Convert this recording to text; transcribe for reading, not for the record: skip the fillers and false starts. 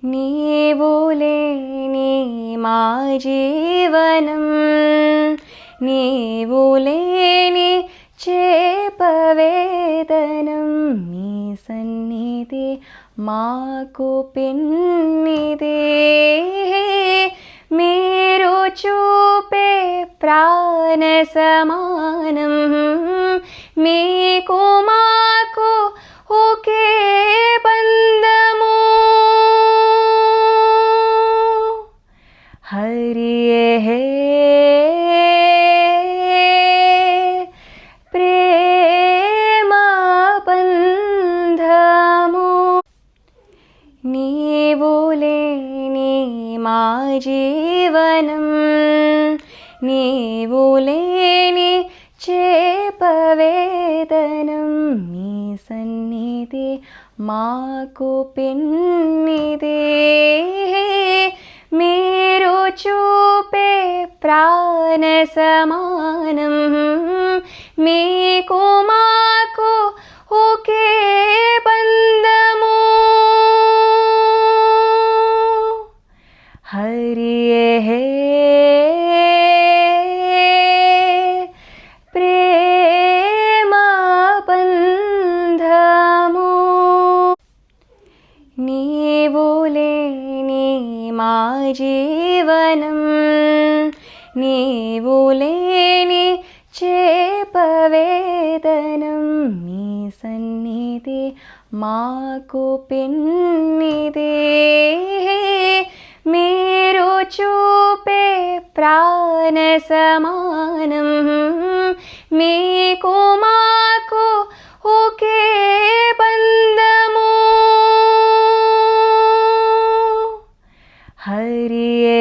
నీవు లేని మా జీవనం, నీవు లేని చేపవేదనం, నీ సన్నిధి మాకు పిన్నిదే. మీరు చూపే ప్రాణ సమానం, మీకు మాకు ఒకే బంధము. హరియే ప్రేమ బంధము. నీవు లేని మా జీవనం, నీవు లేని చేపవేదనం, నీ సన్నిధి మాకు పిన్నిదే. మీరు చూపే ప్రాణ సమానం, మీకు మాకు ఒకే బంధము. హరియే ప్రేమ బంధము. నీవు లేని మా జీవనం, నీవు లేని చేపవేదనం, నీ సన్నిధి మాకు పిన్నిదే. మీరు చూపే ప్రాణ సమానం, మీకు మాకు ఒకే బంధము. హరియే